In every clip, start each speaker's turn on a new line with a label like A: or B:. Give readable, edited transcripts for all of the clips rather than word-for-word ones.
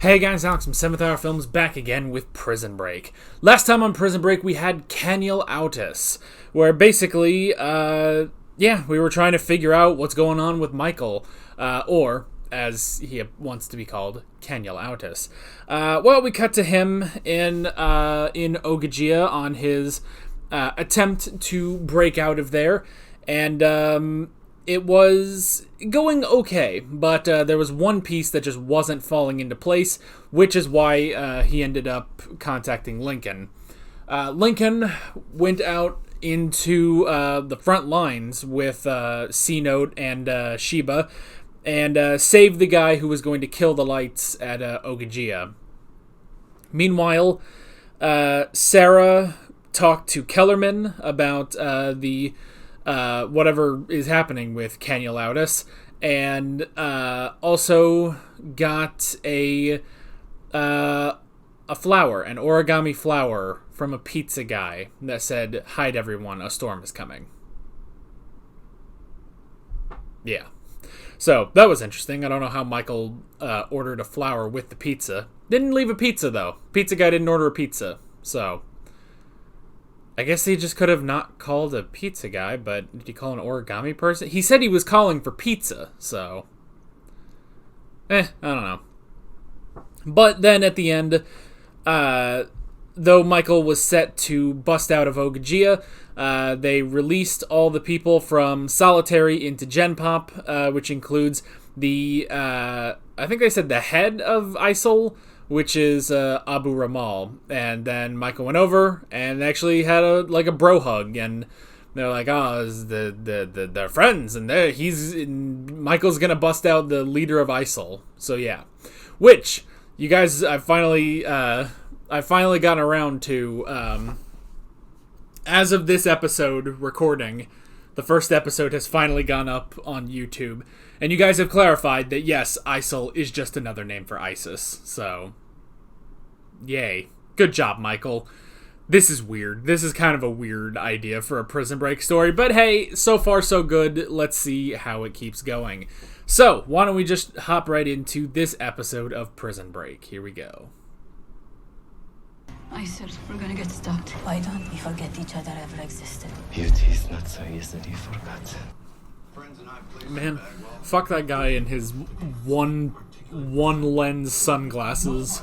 A: Hey guys, Alex from 7th Hour Films back again with Prison Break. Last time on Prison Break we had Kaniel Autis, where basically, we were trying to figure out what's going on with Michael, or, as he wants to be called, Kaniel Autis. We cut to him in Ogygia on his attempt to break out of there, and it was going okay, but there was one piece that just wasn't falling into place, which is why he ended up contacting Lincoln. Lincoln went out into the front lines with C-Note and Sheba, and saved the guy who was going to kill the lights at Ogygia. Meanwhile, Sarah talked to Kellerman about the whatever is happening with Kaniel Autis, and also got a flower, an origami flower from a pizza guy that said, "Hide everyone, a storm is coming." Yeah. So, that was interesting. I don't know how Michael ordered a flower with the pizza. Didn't leave a pizza, though. Pizza guy didn't order a pizza, so I guess he just could have not called a pizza guy, but did he call an origami person? He said he was calling for pizza, so I don't know. But then at the end, though Michael was set to bust out of Ogygia, they released all the people from solitary into Gen Pop, which includes the, I think they said the head of ISIL, which is Abu Ramal. And then Michael went over and actually had a bro hug, and they're like, they're friends, and Michael's gonna bust out the leader of ISIL. So yeah, which you guys, I finally gotten around to. As of this episode recording, the first episode has finally gone up on YouTube. And you guys have clarified that, yes, ISIL is just another name for ISIS. So, yay. Good job, Michael. This is weird. This is kind of a weird idea for a Prison Break story. But hey, so far so good. Let's see how it keeps going. So, why don't we just hop right into this episode of Prison Break. Here we go.
B: ISIL, we're gonna get stopped. Why don't we forget each other ever existed?
C: Beauty is not so easily forgotten.
A: Man, fuck that guy in his one lens sunglasses.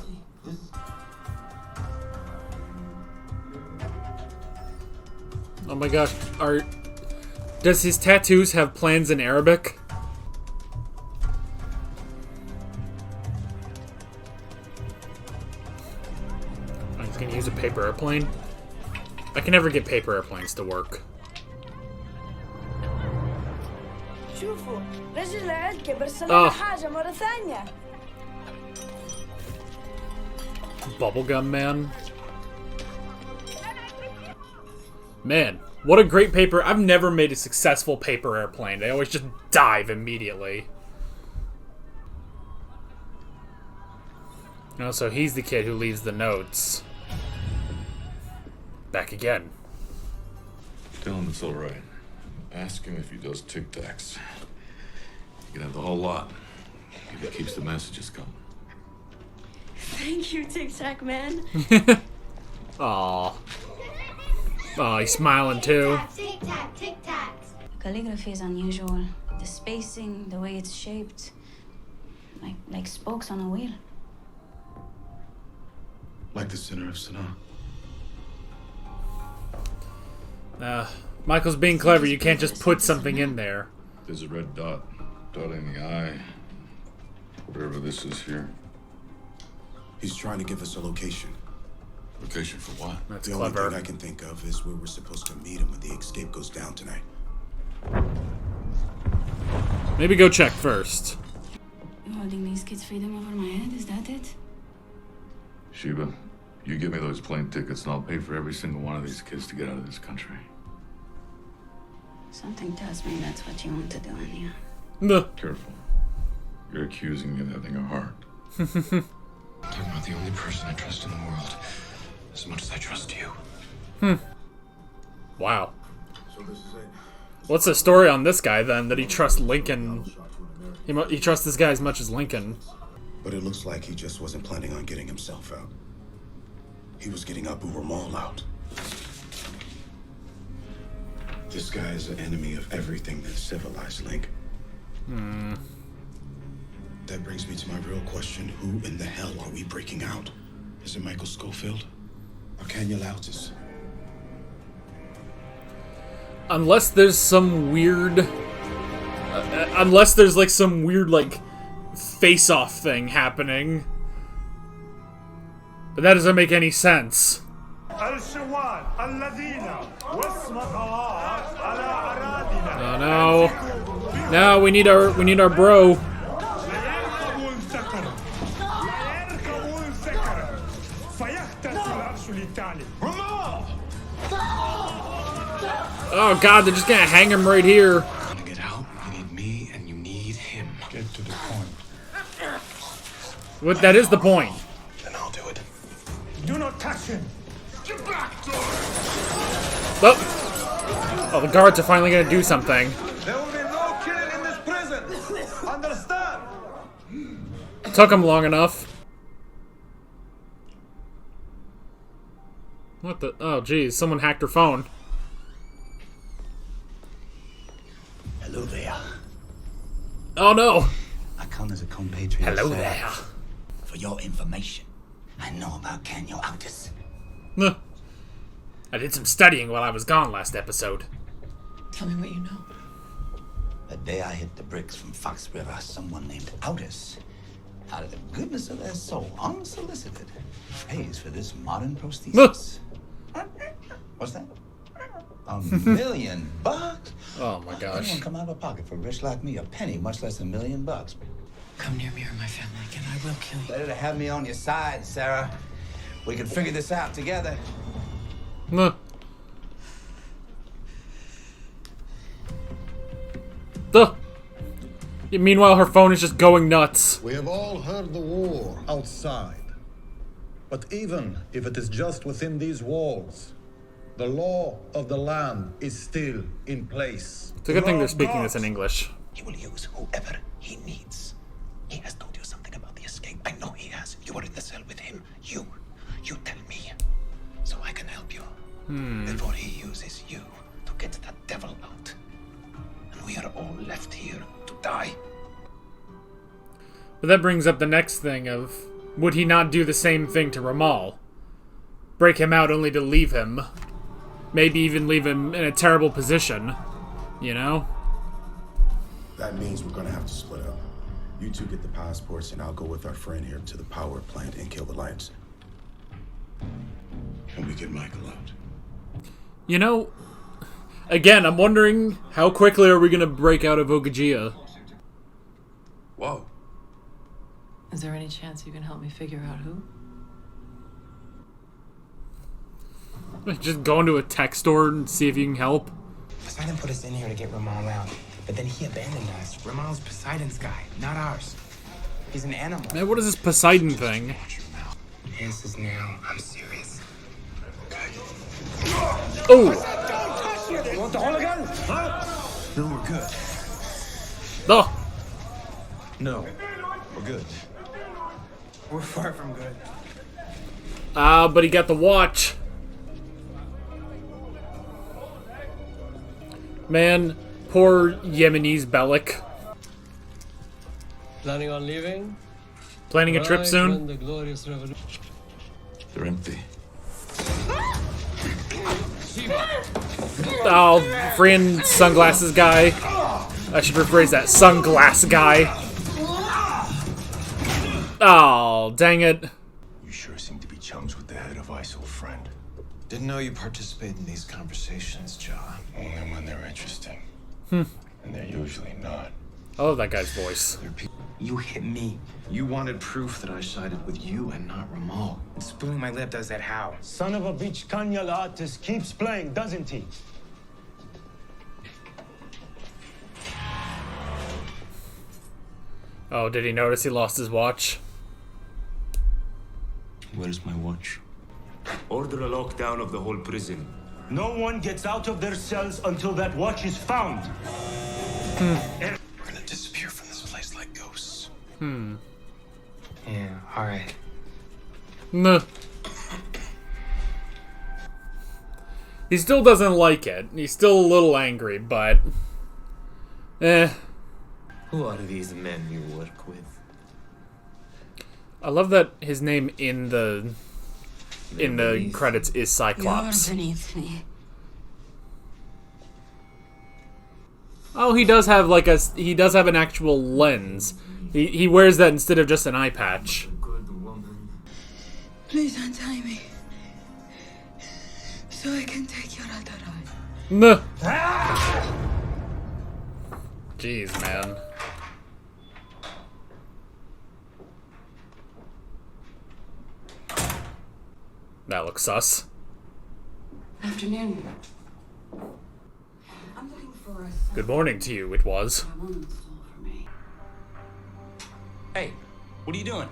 A: Oh my gosh, does his tattoos have plans in Arabic? Oh, he's gonna use a paper airplane? I can never get paper airplanes to work.
D: شوفوا رجل العلكة برسل لنا حاجة مرة ثانية.
A: Bubblegum Man. Man, what a great paper. I've never made a successful paper airplane. They always just dive immediately. Oh, so he's the kid who leaves the notes. Back again.
E: Tell him it's all right. Ask him if he does Tic Tacs. You can have the whole lot if he keeps the messages coming.
D: Thank you, Tic Tac Man.
A: Aww. Oh, he's smiling too.
D: Tic Tac, Tic Tac.
B: Calligraphy is unusual. The spacing, the way it's shaped, like spokes on a wheel.
C: Like the center of Sanaa.
A: Michael's being clever. You can't just put something in there.
E: There's a red dot dotting the eye. Whatever this is here.
C: He's trying to give us a location.
E: Location for what?
A: That's
C: The
A: clever.
C: only thing I can think of is where we're supposed to meet him when the escape goes down tonight.
A: Maybe go check first.
B: You're holding these kids' freedom over my head, is that it?
E: Sheba, you give me those plane tickets and I'll pay for every single one of these kids to get out of this country.
B: Something tells me that's what you want to do, Anya.
E: Careful. You're accusing me of having a heart.
C: You're not the only person I trust in the world, as much as I trust you.
A: Wow.
C: So this is it.
A: What's the story on this guy then? That he trusts Lincoln? He trusts this guy as much as Lincoln.
F: But it looks like he just wasn't planning on getting himself out. He was getting Abu Ramal out. This guy is an enemy of everything that's civilized, Link. That brings me to my real question. Who in the hell are we breaking out? Is it Michael Schofield? Or Kenya Lautis?
A: Unless there's some weird... unless there's, like, some weird, like, face-off thing happening. But that doesn't make any sense. Oh no. No, we need our bro. Oh god, they're just gonna hang him right here.
C: To get out, you need me and you need him.
F: Get to the point.
A: What? That is the point.
C: Then I'll do it.
G: Do not touch him. Get back!
A: Oh, the guards are finally gonna do something.
G: There will be no killing in this prison. Understand?
A: Took them long enough. What the? Oh, geez, someone hacked her phone.
H: Hello there.
A: Oh no.
H: I come as a compatriot.
A: Hello
H: sir.
A: there.
H: For your information, I know about Kenya Lautis.
A: Huh. I did some studying while I was gone last episode.
I: Tell me what you know.
H: The day I hit the bricks from Fox River, someone named Autis, out of the goodness of their soul, unsolicited, pays for this modern prosthesis. What's that? $1 million?
A: Oh my gosh.
H: Anyone come out of pocket for a rich like me a penny, much less $1 million.
I: Come near me or my family again, I will kill you.
H: Better to have me on your side, Sarah. We can figure this out together.
A: Huh. Meanwhile, her phone is just going nuts.
J: We have all heard the war outside. But even if it is just within these walls, the law of the land is still in place.
A: It's a good thing they're speaking this in English.
H: He will use whoever he needs. He has told you something about the escape. I know he has. You were in the cell with him. You tell me, so I can help you. Before he uses you to get that devil out. And we are all left here to die.
A: But that brings up the next thing of, would he not do the same thing to Ramal? Break him out only to leave him. Maybe even leave him in a terrible position. You know?
F: That means we're gonna have to split up. You two get the passports and I'll go with our friend here to the power plant and kill the lights. And we get Michael out.
A: You know, again, I'm wondering how quickly are we gonna break out of Ogajia?
C: Whoa.
I: Is there any chance you can help me figure out who?
A: Just go into a tech store and see if you can help.
K: Poseidon put us in here to get Ramal out, but then he abandoned us. Ramal's Poseidon's guy, not ours. He's an animal.
A: Man, what is this Poseidon thing?
K: This is now. I'm serious.
A: Oh!
G: You want the hole again? Huh?
C: No, we're good.
A: Oh!
C: No, we're good.
K: We're far from good.
A: But he got the watch. Man, poor Yemenis Bellic.
L: Planning on leaving?
A: Planning a trip soon?
L: The glorious revolution.
E: They're empty.
A: Oh, friend sunglasses guy. I should rephrase that. Sunglass guy. Oh, dang it.
C: You sure seem to be chums with the head of ISIL, friend. Didn't know you participate in these conversations, John.
J: Only when they're interesting.
A: Hmm.
J: And they're usually not.
A: I love that guy's voice.
K: You hit me.
C: You wanted proof that I sided with you and not Ramal.
K: Spilling my lip does that how?
G: Son of a bitch, Kenya Lautis keeps playing, doesn't he?
A: Oh, did he notice he lost his watch?
C: Where's my watch?
G: Order a lockdown of the whole prison. No one gets out of their cells until that watch is found.
C: We're gonna disappear from this place like ghosts.
K: All right.
A: Nah. He still doesn't like it. He's still a little angry, but...
K: Who are these men you work with?
A: I love that his name in the credits is Cyclops.
B: You're beneath me.
A: Oh, he does have like he does have an actual lens. He wears that instead of just an eye patch.
B: Please untie me. So I can take your other eye.
A: Nah. Jeez, man. That looks sus.
I: Afternoon.
B: I'm looking for a
A: Good morning to you, it was.
B: woman stole from me.
K: Hey, what are you doing?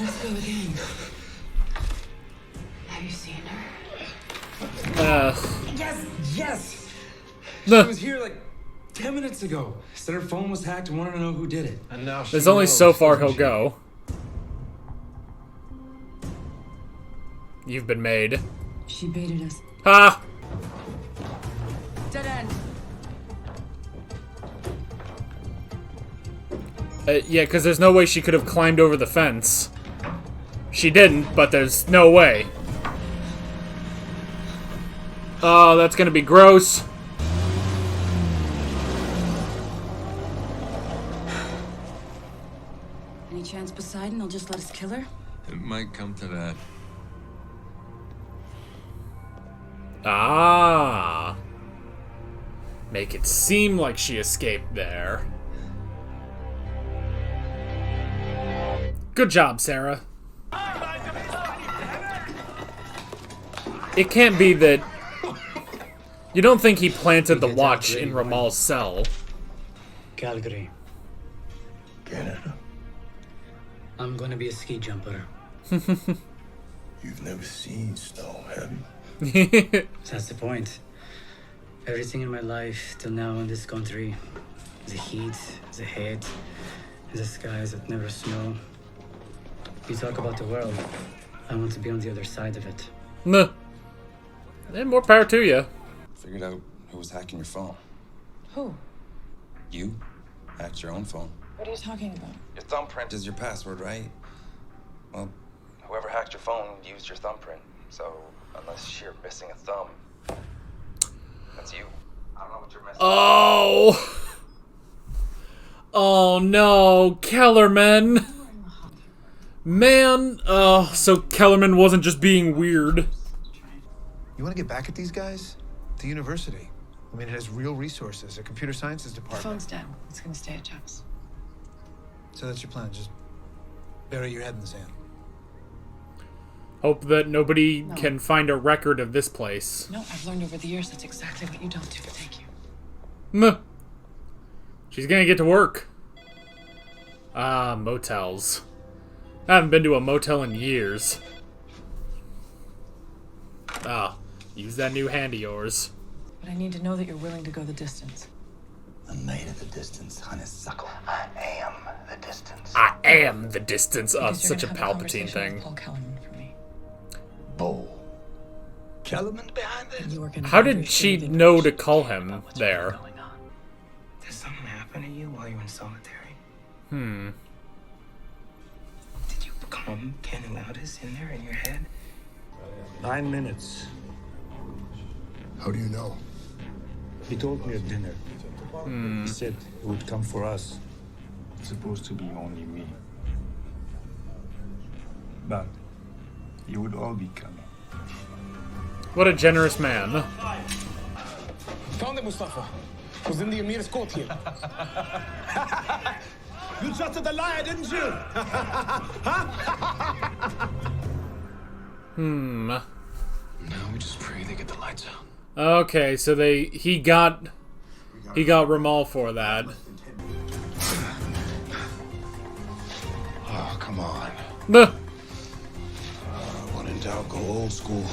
I: Let's go again. Have you seen her?
K: Yes!
A: Nah.
K: She was here like 10 minutes ago. Said her phone was hacked and wanted to know who did it.
J: And now
A: There's only so far he'll go. You've been made.
I: She baited us.
A: Ha!
I: Dead end.
A: Yeah, because there's no way she could have climbed over the fence. She didn't, but there's no way. Oh, that's gonna be gross.
I: Any chance Poseidon will just let us kill her?
C: It might come to that.
A: Ah. Make it seem like she escaped there. Good job, Sarah. It can't be that... You don't think he planted the watch in Ramal's cell?
L: Calgary.
F: Canada.
L: I'm gonna be a ski jumper.
F: You've never seen snow, have you?
L: That's the point. Everything in my life till now in this country, the heat, the hate, the skies that never snow. You talk about the world. I want to be on the other side of it.
A: Meh. And more power to you.
M: Figured out who was hacking your phone.
I: Who?
M: You hacked your own phone.
I: What are you talking about?
M: Your thumbprint is your password, right? Well, whoever hacked your phone used your thumbprint. So, unless you're missing a thumb, that's you. I don't know what you're missing.
A: Oh! Oh no, Kellerman! Man, so Kellerman wasn't just being weird.
N: You want to get back at these guys? The university. I mean, it has real resources, a computer sciences
I: The
N: department.
I: phone's down. It's gonna stay at Jeff's.
N: So that's your plan, just bury your head in the sand.
A: Hope that nobody can find a record of this place.
I: No, I've learned over the years that's exactly what you don't do. Thank you.
A: Meh. She's gonna get to work. Ah, motels. I haven't been to a motel in years. Ah, use that new hand of yours.
I: But I need to know that you're willing to go the distance.
H: I'm made of the distance, honeysuckle. I am the distance.
A: I am the distance. Oh,
I: Because you're
A: such a
I: gonna have
A: Palpatine
I: conversation
A: thing.
I: with Paul Kellerman for me.
H: Bo. Kellerman behind this?
I: You are gonna
A: How
I: be
A: did she know to call him there?
K: Did something happen to you while you were in solitary?
A: Hmm.
K: Did you become Ken Loudis in there in your head?
O: 9 minutes.
F: How do you know?
O: He told me at dinner.
A: Hmm.
O: He said he would come for us. It's supposed to be only me. But you would all be coming.
A: What a generous man.
P: Found it, Mustafa. Was in the Emir's court here. You trusted the liar, didn't you?
A: Hmm.
C: Now we just pray they get the lights out.
A: Okay, so he got Ramal for that.
F: Oh, come on.
A: Nah.
F: When in doubt, go old school.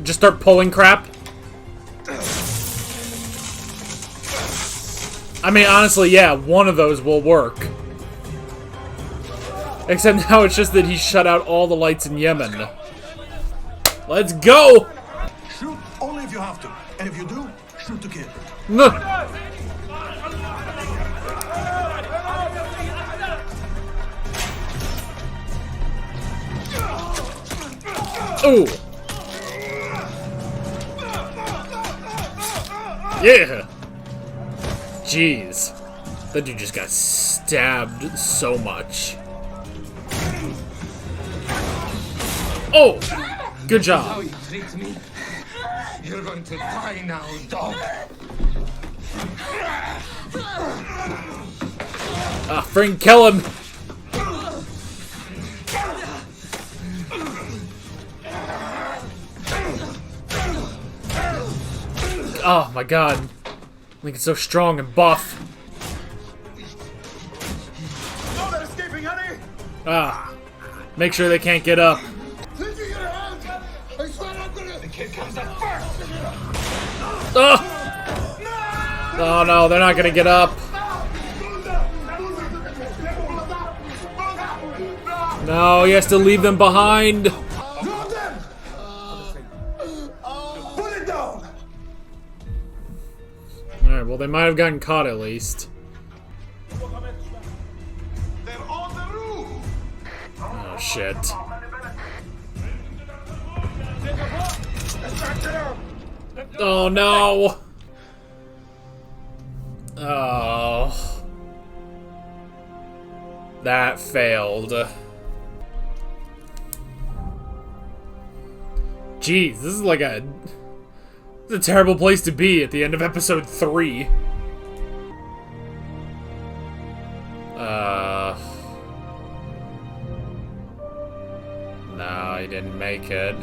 A: Just start pulling crap. I mean, honestly, yeah, one of those will work. Except now it's just that he shut out all the lights in Yemen. Let's go!
J: Shoot only if you have to. And if you do, shoot to kill.
A: Ooh! Yeah! Jeez. That dude just got stabbed so much. Oh! Good job.
P: How you treat me? You're going to die now, dog.
A: Ah, friggin' kill him! Oh my god. Lincoln's so strong and buff.
J: No, they're escaping, honey!
A: Ah. Make sure they can't get up.
P: Let me your hand! I swear I'm gonna... The kid comes up first!
A: Oh! Oh no, they're not gonna get up. No, he has to leave them behind. Alright, well they might have gotten caught at least. Oh shit. Oh no! Oh. That failed. Jeez, this is like a terrible place to be at the end of episode 3. No, he didn't make it.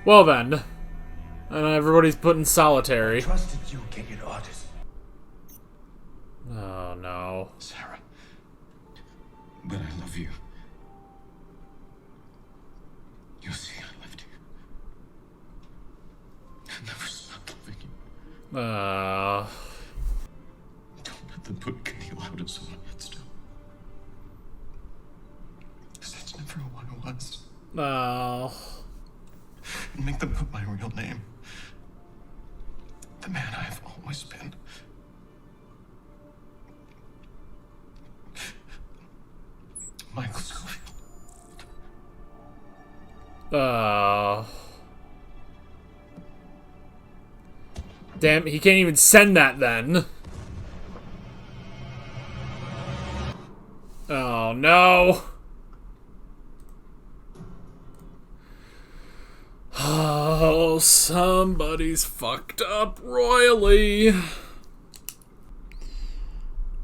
A: Well then, and everybody's put in solitary.
H: Trusted you get your orders.
A: Oh no.
C: Sarah. But I love you. You see, I loved you. I never stopped loving you. Don't let them put Camille out of someone yet still. Because that's never who I was.
A: Oh.
C: And make them put my real name. The man I have always been. Michael Scofield.
A: Damn, he can't even send that then. Oh no. Oh, somebody's fucked up royally.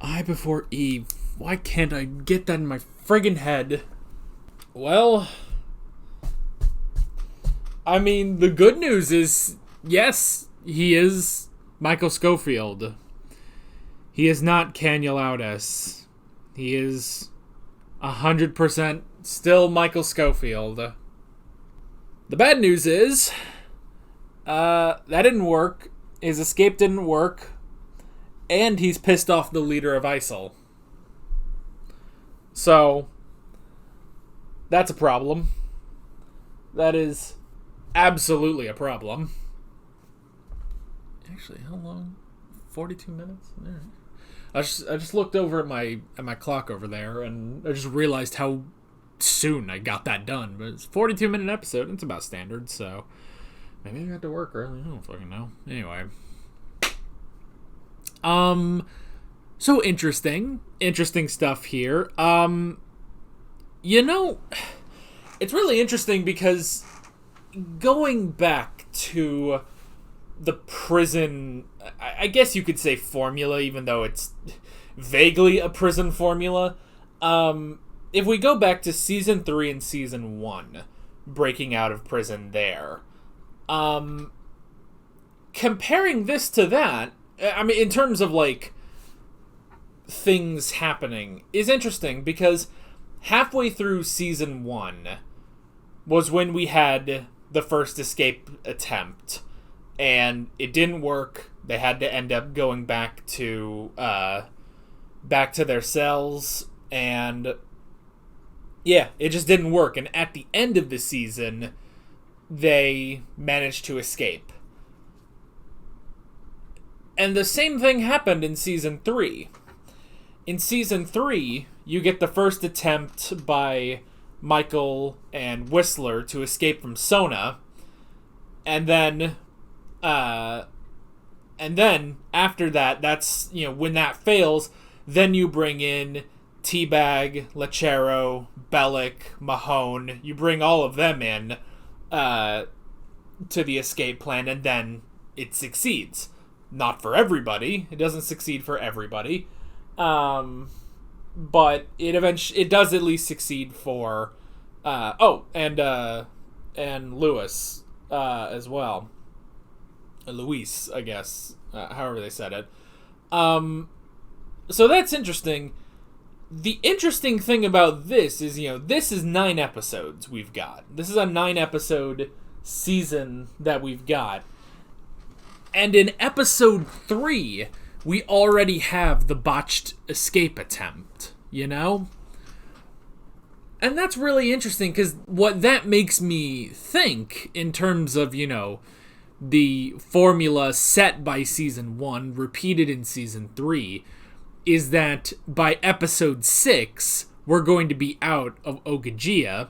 A: I before Eve. Why can't I get that in my friggin' head? Well, I mean, the good news is, yes, he is Michael Scofield. He is not Kanye Laudes. He is 100% still Michael Scofield. The bad news is, that didn't work. His escape didn't work. And he's pissed off the leader of ISIL. So, that's a problem. That is absolutely a problem. Actually, how long? 42 minutes? All right. I just looked over at my clock over there, and I just realized how soon I got that done. But it's a 42-minute episode. It's about standard, so maybe I got to work early. I don't fucking know. Anyway. So interesting stuff here. You know, it's really interesting because going back to the prison, I guess you could say formula, even though it's vaguely a prison formula. If we go back to season 3 and season 1, breaking out of prison there, comparing this to that, I mean, in terms of like things happening, is interesting because halfway through season 1 was when we had the first escape attempt, and it didn't work. They had to end up going back to their cells, and yeah, it just didn't work. And at the end of the season, they managed to escape. And the same thing happened in Season 3. In Season 3, you get the first attempt by Michael and Whistler to escape from Sona, and then after that, that's, you know, when that fails, then you bring in Teabag, Lechero, Bellic, Mahone. You bring all of them in to the escape plan, and then it succeeds. Not for everybody. It doesn't succeed for everybody. But it does at least succeed for and Lewis as well. Luis, I guess, however they said it. So that's interesting. The interesting thing about this is, you know, this is 9 episodes we've got. This is a 9-episode season that we've got. And in episode 3, we already have the botched escape attempt, you know? And that's really interesting, because what that makes me think, in terms of, you know, the formula set by Season 1, repeated in Season 3, is that by episode 6, we're going to be out of Ogygia.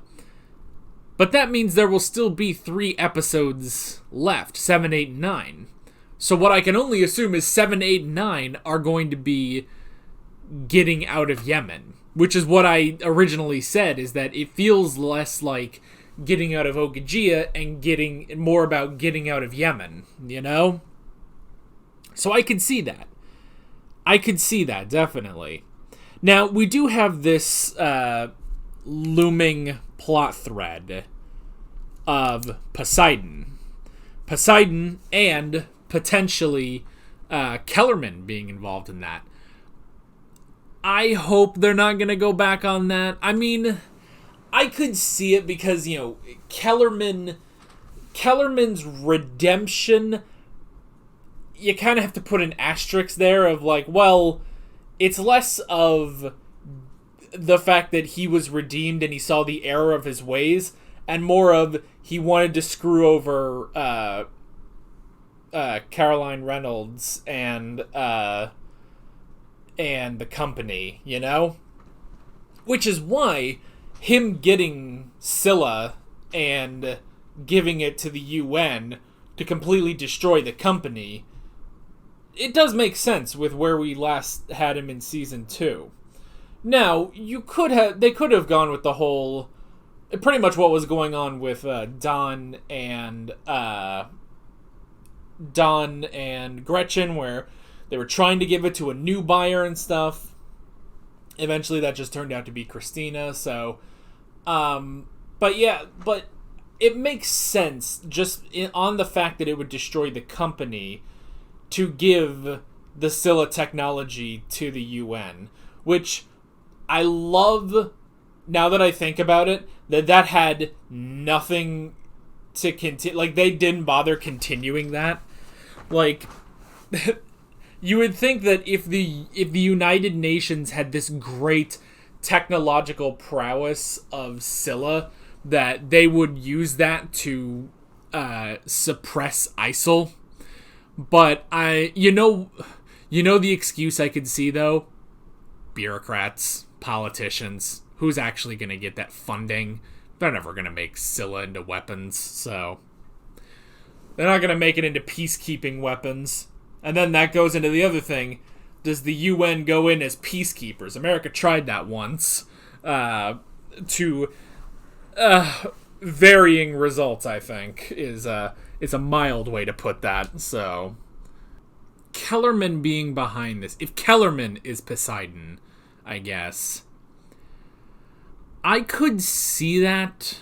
A: But that means there will still be 3 episodes left, 7, 8, and 9. So what I can only assume is 7, 8, and 9 are going to be getting out of Yemen. Which is what I originally said, is that it feels less like getting out of Ogygia and more about getting out of Yemen, you know? So I could see that. I could see that, definitely. Now, we do have this looming plot thread of Poseidon. Poseidon and potentially Kellerman being involved in that. I hope they're not going to go back on that. I mean, I could see it because, you know, Kellerman's redemption, you kind of have to put an asterisk there of like, well, it's less of the fact that he was redeemed and he saw the error of his ways, and more of he wanted to screw over Caroline Reynolds and the company, you know? Which is why him getting Scylla and giving it to the UN to completely destroy the company, it does make sense with where we last had him in Season 2. Now, they could have gone with the whole, pretty much what was going on with Don and Gretchen, where they were trying to give it to a new buyer and stuff. Eventually that just turned out to be Christina, so but it makes sense just on the fact that it would destroy the company to give the Scylla technology to the UN, which I love, now that I think about it, that had nothing to continue. Like, they didn't bother continuing that. Like, you would think that if the United Nations had this great technological prowess of Scylla, that they would use that to suppress ISIL. But you know the excuse I could see, though? Bureaucrats, politicians. Who's actually going to get that funding? They're never going to make Scylla into weapons, so they're not going to make it into peacekeeping weapons. And then that goes into the other thing. Does the UN go in as peacekeepers? America tried that once to varying results, I think, is a mild way to put that. So Kellerman being behind this. If Kellerman is Poseidon, I guess, I could see that,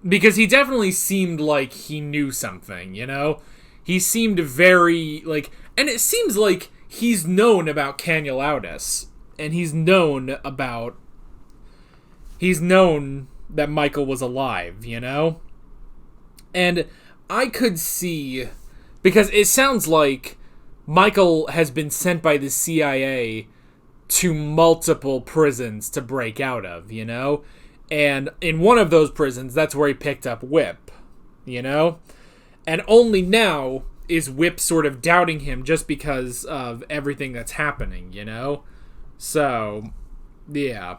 A: because he definitely seemed like he knew something, you know? He seemed very, like, and it seems like he's known about Canulautus, and he's known that Michael was alive, you know? And I could see, because it sounds like Michael has been sent by the CIA to multiple prisons to break out of, you know? And in one of those prisons, that's where he picked up Whip, you know? And only now is Whip sort of doubting him just because of everything that's happening, you know? So, yeah.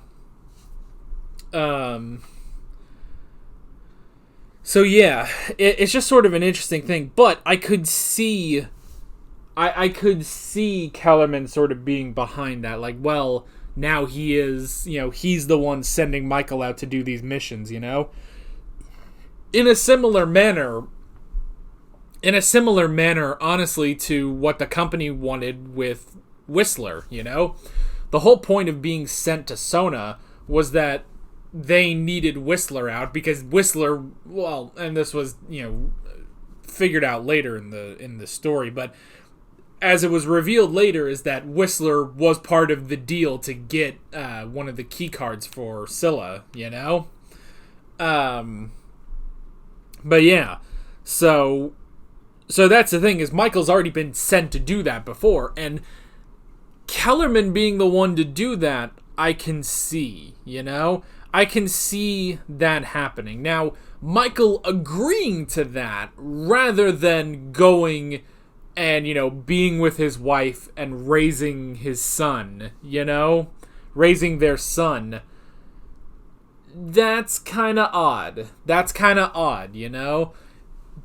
A: So yeah, it's just sort of an interesting thing, but I could see Kellerman sort of being behind that, like, well, now he is, you know, he's the one sending Michael out to do these missions, you know? In a similar manner, honestly, to what the company wanted with Whistler, you know? The whole point of being sent to Sona was that they needed Whistler out because Whistler, well, and this was, you know, figured out later in the story, but as it was revealed later is that Whistler was part of the deal to get one of the key cards for Scylla, you know? But yeah, so that's the thing, is Michael's already been sent to do that before, and Kellerman being the one to do that, I can see, you know? I can see that happening. Now, Michael agreeing to that rather than going and, you know, being with his wife and raising his son, you know? Raising their son. That's kind of odd. You know?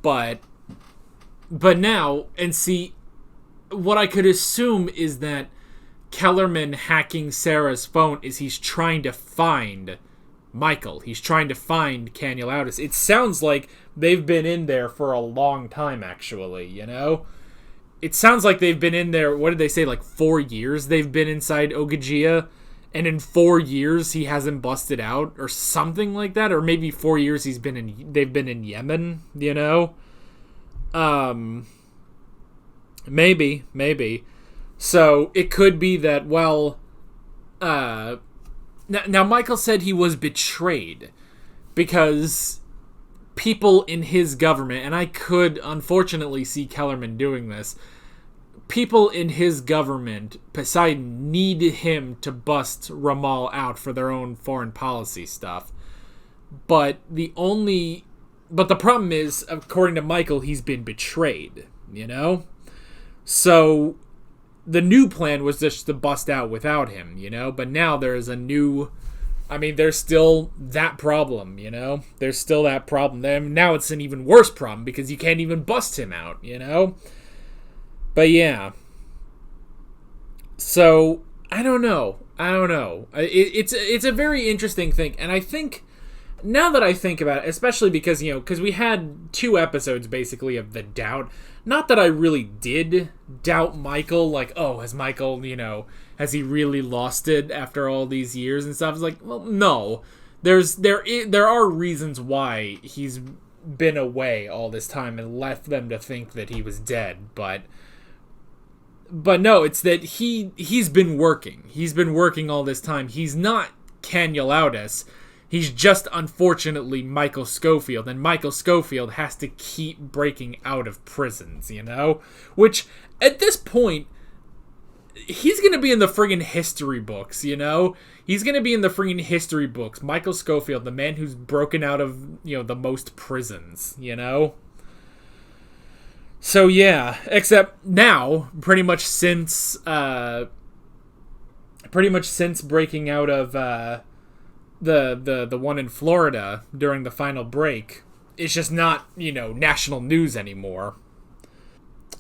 A: But now, and see, what I could assume is that Kellerman hacking Sarah's phone is he's trying to find Michael. He's trying to find Canulautis. It sounds like they've been in there for a long time, actually, you know? It sounds like they've been in there, what did they say, like 4 years they've been inside Ogygia, and in 4 years he hasn't busted out, or something like that, or maybe 4 years they've been in Yemen, you know? Maybe. So, it could be that, well, now Michael said he was betrayed because people in his government, and I could unfortunately see Kellerman doing this, people in his government, Poseidon, need him to bust Ramal out for their own foreign policy stuff. But the problem is, according to Michael, he's been betrayed, you know? So the new plan was just to bust out without him, you know? But now there's there's still that problem, you know? There's still that problem. Now it's an even worse problem because you can't even bust him out, you know? But yeah. So, I don't know. It's a very interesting thing. And I think, now that I think about it, especially because, you know, because we had 2 episodes basically of the doubt. Not that I really did doubt Michael, like, oh, has Michael, you know, has he really lost it after all these years and stuff? It's like, well, no. There are reasons why he's been away all this time and left them to think that he was dead, but no, it's that he's been working. He's been working all this time. He's not Canulautis. He's just, unfortunately, Michael Scofield, and Michael Scofield has to keep breaking out of prisons, you know? Which, at this point, he's gonna be in the friggin' history books, you know? He's gonna be in the friggin' history books. Michael Scofield, the man who's broken out of, you know, the most prisons, you know? So, yeah. Except now, pretty much since breaking out of, the one in Florida during the final break, it's just not, you know, national news anymore.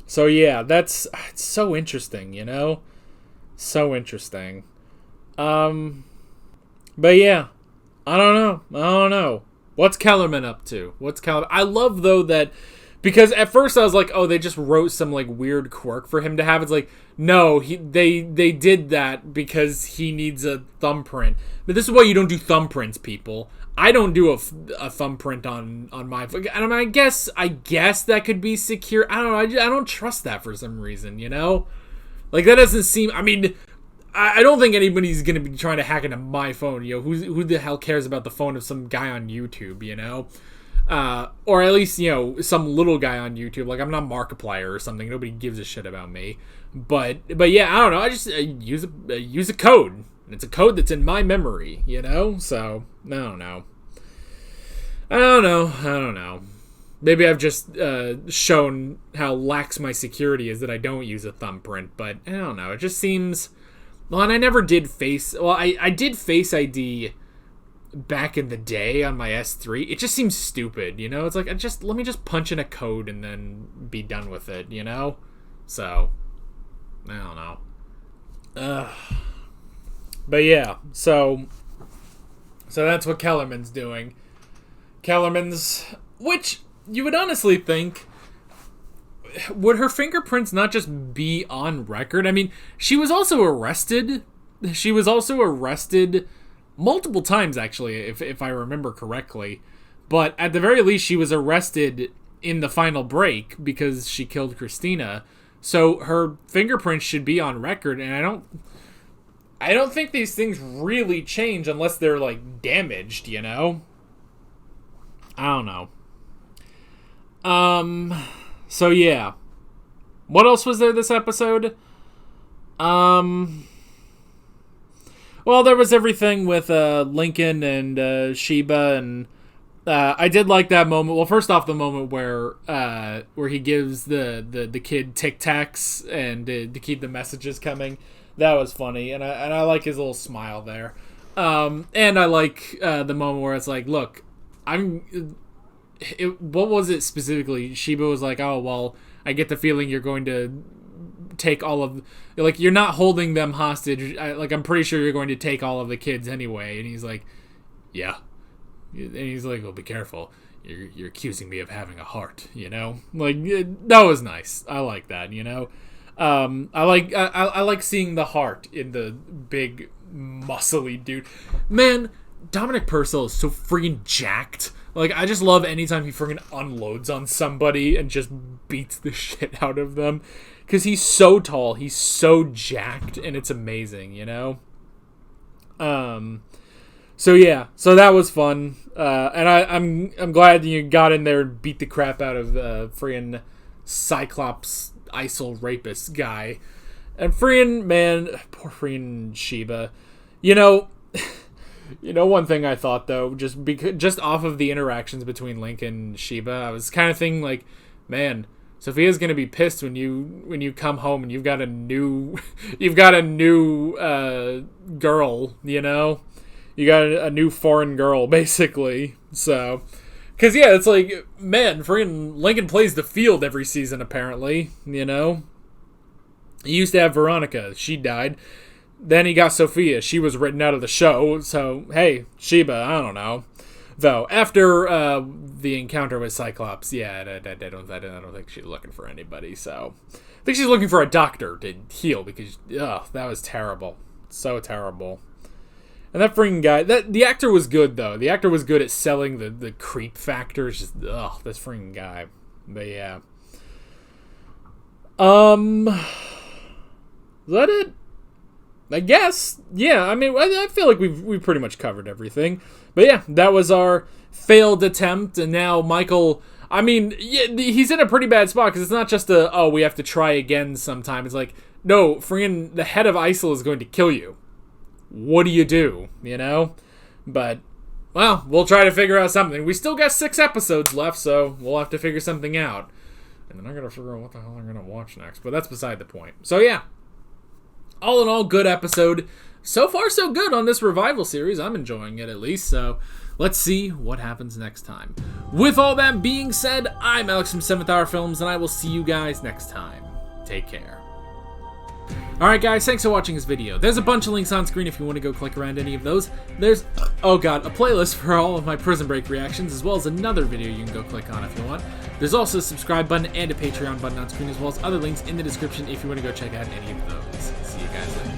A: So yeah, it's so interesting, you know? So interesting. But yeah, I don't know. What's Kellerman up to? I love, though, that, because at first I was like, oh, they just wrote some, like, weird quirk for him to have. It's like, no, they did that because he needs a thumbprint. But this is why you don't do thumbprints, people. I don't do a thumbprint on my phone. I guess that could be secure. I don't know. I don't trust that for some reason, you know? Like, that doesn't seem... I mean, I don't think anybody's going to be trying to hack into my phone, you know? Who the hell cares about the phone of some guy on YouTube, you know? Or at least, you know, some little guy on YouTube. Like, I'm not Markiplier or something. Nobody gives a shit about me. But yeah, I don't know. I just use a code. It's a code that's in my memory, you know? So, I don't know. I don't know. Maybe I've just shown how lax my security is that I don't use a thumbprint, but I don't know. It just seems... Well, and I never did Face... Well, I did Face ID back in the day on my S3. It just seems stupid, you know? It's like, let me just punch in a code and then be done with it, you know? So, I don't know. But yeah, so that's what Kellerman's doing. Kellerman's... Which... You would honestly think, would her fingerprints not just be on record? I mean, she was also arrested. She was also arrested multiple times, actually, if I remember correctly. But at the very least, she was arrested in the final break because she killed Christina. So her fingerprints should be on record, and I don't think these things really change unless they're, like, damaged, you know? I don't know. So yeah. What else was there this episode? Well, there was everything with, Lincoln and, Sheba, and, I did like that moment. Well, first off, the moment where he gives the kid Tic Tacs and to keep the messages coming. That was funny, and I like his little smile there. And I like, the moment where it's like, look, what was it specifically? Sheba was like, oh, well, I get the feeling you're going to take all of... Like, you're not holding them hostage. I'm pretty sure you're going to take all of the kids anyway. And he's like, yeah. And he's like, well, be careful. You're accusing me of having a heart, you know? Like, that was nice. I like that, you know? I like seeing the heart in the big, muscly dude. Man, Dominic Purcell is so freaking jacked. Like, I just love anytime he freaking unloads on somebody and just beats the shit out of them. Because he's so tall, he's so jacked, and it's amazing, you know? So yeah, so that was fun. And I'm glad you got in there and beat the crap out of the freaking Cyclops ISIL rapist guy. And freaking, man, poor freaking Sheba. You know, one thing I thought, though, just off of the interactions between Lincoln and Sheba, I was kind of thinking, like, man, Sophia's gonna be pissed when you come home and you've got a new girl, you know? You got a new foreign girl, basically. So, because, yeah, it's like, man, freaking Lincoln plays the field every season, apparently, you know? He used to have Veronica. She died. Then he got Sophia. She was written out of the show. So, hey, Sheba, I don't know. Though, after the encounter with Cyclops, yeah, I don't think she's looking for anybody. So, I think she's looking for a doctor to heal because, that was terrible. So terrible. And that freaking guy, the actor was good, though. The actor was good at selling the creep factor. It's just, this freaking guy. But, yeah. Is that it? I guess. Yeah, I mean, I feel like we've pretty much covered everything. But yeah, that was our failed attempt, and now Michael, I mean, yeah, he's in a pretty bad spot, because it's not just we have to try again sometime. It's like, no, freaking the head of ISIL is going to kill you. What do, you know? But, well, we'll try to figure out something. We still got 6 episodes left, so we'll have to figure something out. And then I gotta figure out what the hell I'm gonna watch next, but that's beside the point. So yeah, all in all, good episode. So far, so good on this revival series. I'm enjoying it, at least, so let's see what happens next time. With all that being said, I'm Alex from 7th Hour Films, and I will see you guys next time. Take care. Alright guys, thanks for watching this video. There's a bunch of links on screen if you want to go click around any of those. There's, oh god, a playlist for all of my Prison Break reactions, as well as another video you can go click on if you want. There's also a subscribe button and a Patreon button on screen, as well as other links in the description if you want to go check out any of those. See you guys later.